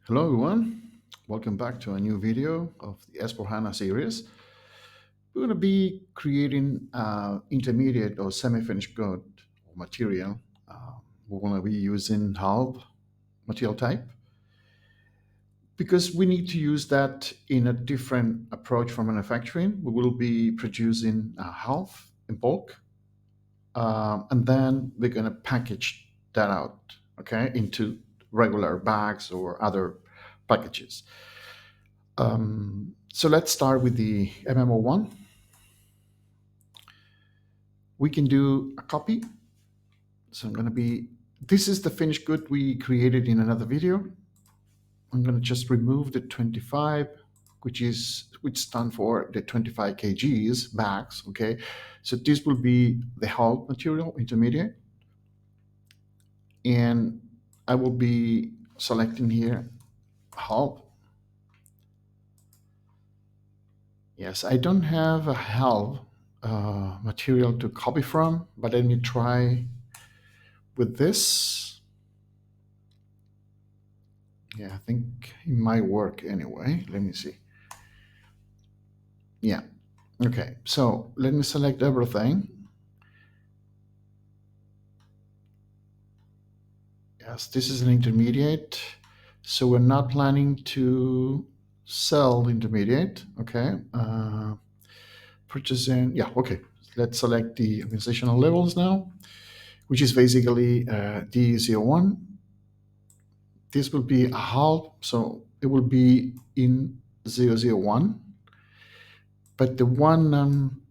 Hello everyone, welcome back to a new video of the S4 Hana series. We're going to be creating intermediate or semi-finished good or material. We're going to be using HALB material type because we need to use that in a different approach for manufacturing. We will be producing half in bulk, and then we're going to package that out, okay, into regular bags or other packages. So let's start with the MMO1. We can do a copy. So I'm going to this is the finished good we created in another video. I'm going to just remove the 25, which stand for the 25 kgs bags. Okay. So this will be the whole material intermediate. And I will be selecting here HALB. Yes, I don't have a HALB material to copy from, but let me try with this. Yeah, I think it might work anyway. Let me see. Yeah. Okay, so let me select everything. Yes, this is an intermediate. So we're not planning to sell the intermediate. Okay. Purchasing. Yeah, okay. Let's select the organizational levels now, which is basically D01. This will be a half, so it will be in 001. But the one I'm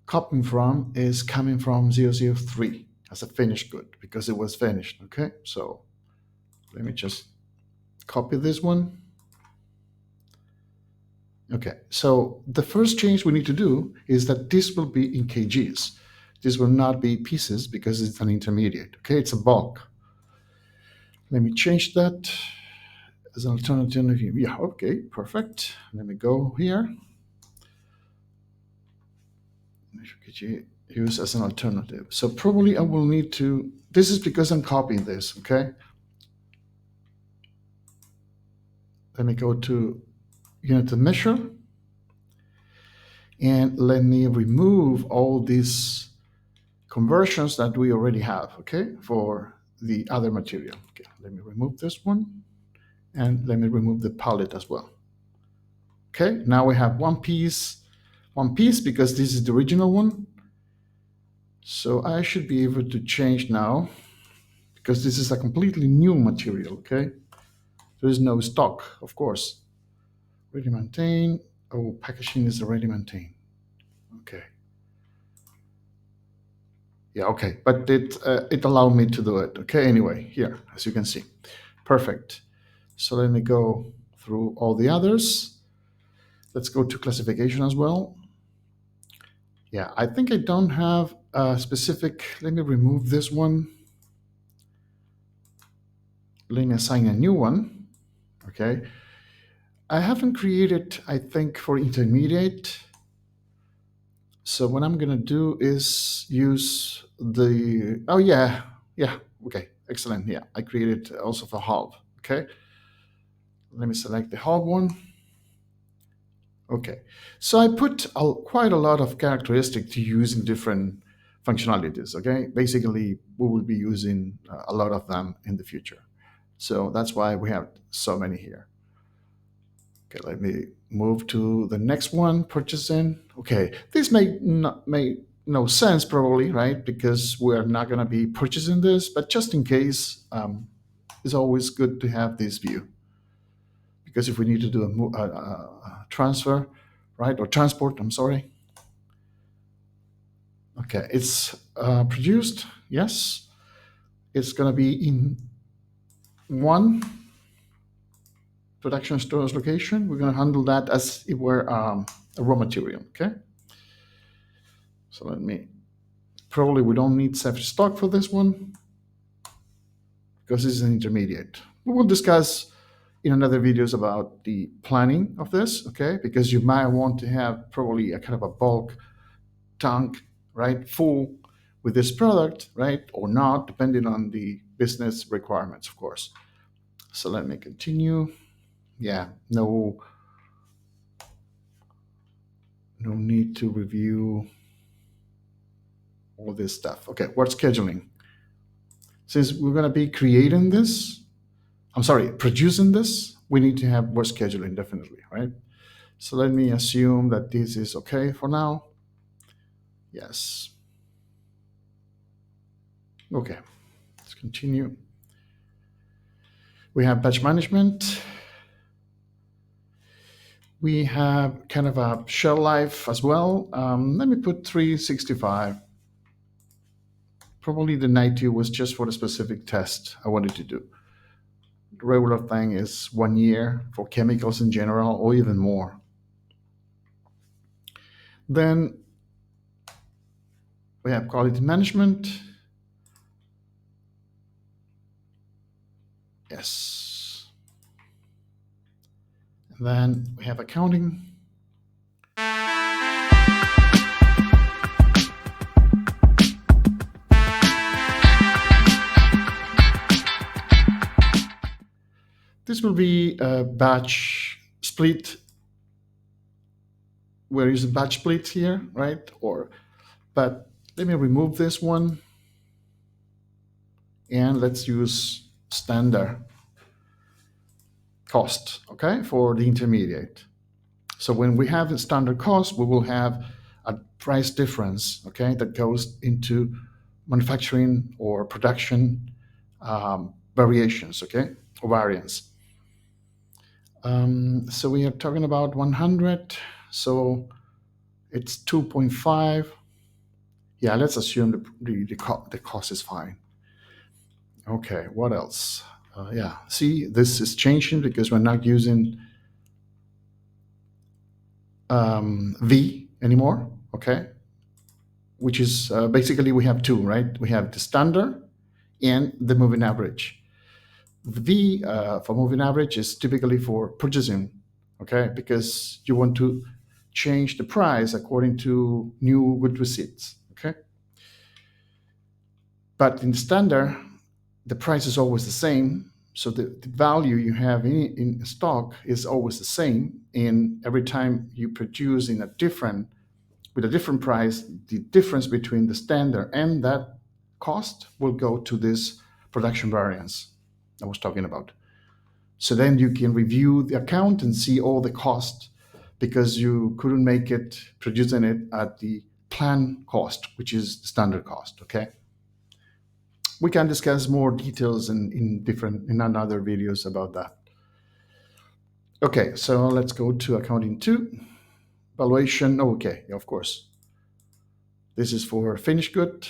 copying from is coming from 003 as a finished good because it was finished. Okay, so let me just copy this one. Okay, so the first change we need to do is that this will be in kgs. This will not be pieces because it's an intermediate. Okay, it's a bulk. Let me change that as an alternative. Yeah, okay, perfect. Let me go here. Use as an alternative. So probably I will need to, this is because I'm copying this, okay? Let me go to unit of measure and let me remove all these conversions that we already have, okay, for the other material. Okay, let me remove this one and let me remove the palette as well. Okay, now we have one piece because this is the original one. So I should be able to change now because this is a completely new material, okay? There is no stock, of course. Ready maintain. Oh, packaging is already maintained. Okay. Yeah, okay. But it allowed me to do it. Okay, anyway, here, as you can see. Perfect. So let me go through all the others. Let's go to classification as well. Yeah, I think I don't have a specific, let me remove this one. Let me assign a new one. Okay. I haven't created, I think, for intermediate. So what I'm going to do is use the, oh yeah, okay, excellent. Yeah, I created also for HALB. Okay. Let me select the HALB one. Okay. So I put quite a lot of characteristics to use in different functionalities. Okay. Basically, we will be using a lot of them in the future. So that's why we have so many here. Okay, let me move to the next one, purchasing. Okay, this may not make no sense probably, right? Because we're not going to be purchasing this, but just in case, it's always good to have this view. Because if we need to do a transfer, right, or transport, I'm sorry. Okay, it's produced, yes. It's going to be in one production storage location. We're going to handle that as it were a raw material, okay? So let me, probably we don't need separate stock for this one because this is an intermediate. We will discuss in another videos about the planning of this, okay? Because you might want to have probably a kind of a bulk tank, right? Full with this product, right? Or not, depending on the business requirements, of course. So let me continue. Yeah, no need to review all this stuff. Okay, word scheduling. Since we're going to be creating this, I'm sorry, producing this, we need to have word scheduling definitely, right? So let me assume that this is okay for now. Yes. Okay, let's continue. We have batch management. We have kind of a shell life as well. Let me put 365. Probably the 90 was just for the specific test I wanted to do. The regular thing is 1 year for chemicals in general, or even more. Then we have quality management. Yes. And then we have accounting. This will be a batch split. We're using batch split here, right? But let me remove this one and let's use standard cost, okay, for the intermediate. So when we have a standard cost, we will have a price difference, okay, that goes into manufacturing or production variations, okay, or variance. So we are talking about 100. So it's 2.5. Yeah, let's assume the cost is fine. Okay, what else? Yeah, see, this is changing because we're not using V anymore, okay? Which is basically we have two, right? We have the standard and the moving average. The V for moving average is typically for purchasing, okay? Because you want to change the price according to new good receipts, okay? But in the standard, the price is always the same. So the value you have in stock is always the same. And every time you produce in a different with a different price, the difference between the standard and that cost will go to this production variance I was talking about. So then you can review the account and see all the cost because you couldn't make it producing it at the plan cost, which is the standard cost. Okay. We can discuss more details in another videos about that. Okay, so let's go to accounting two. Valuation. Okay, of course. This is for finished good.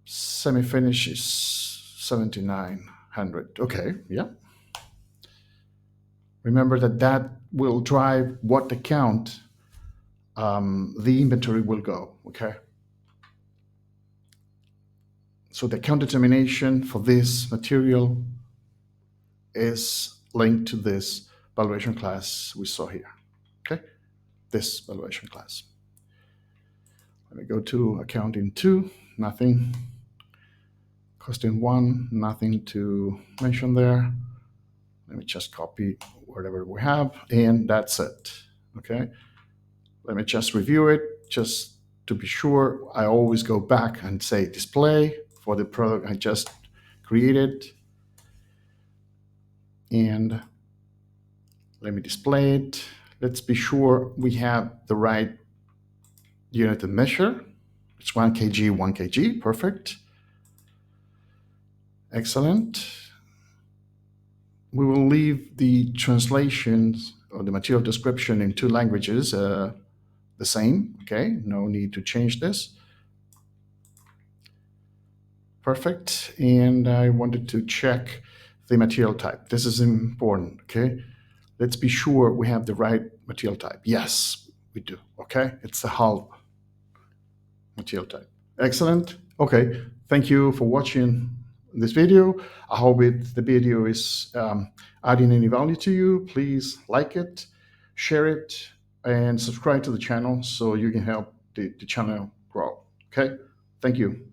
Semi-finish is 7,900. Okay, yeah. Remember that will drive what account the inventory will go. Okay. So the account determination for this material is linked to this valuation class we saw here. Okay, this valuation class. Let me go to accounting two. Nothing. Costing one. Nothing to mention there. Let me just copy whatever we have, and that's it. Okay. Let me just review it, just to be sure. I always go back and say display for the product I just created. And let me display it. Let's be sure we have the right unit of measure. It's 1 kg, 1 kg. Perfect. Excellent. We will leave the translations or the material description in two languages the same. Okay, no need to change this. Perfect. And I wanted to check the material type. This is important. Okay, let's be sure we have the right material type. Yes, we do. Okay, it's the HALB material type. Excellent. Okay, thank you for watching this video. I hope the video is adding any value to you. Please like it, share it, and subscribe to the channel so you can help the channel grow. Okay, thank you.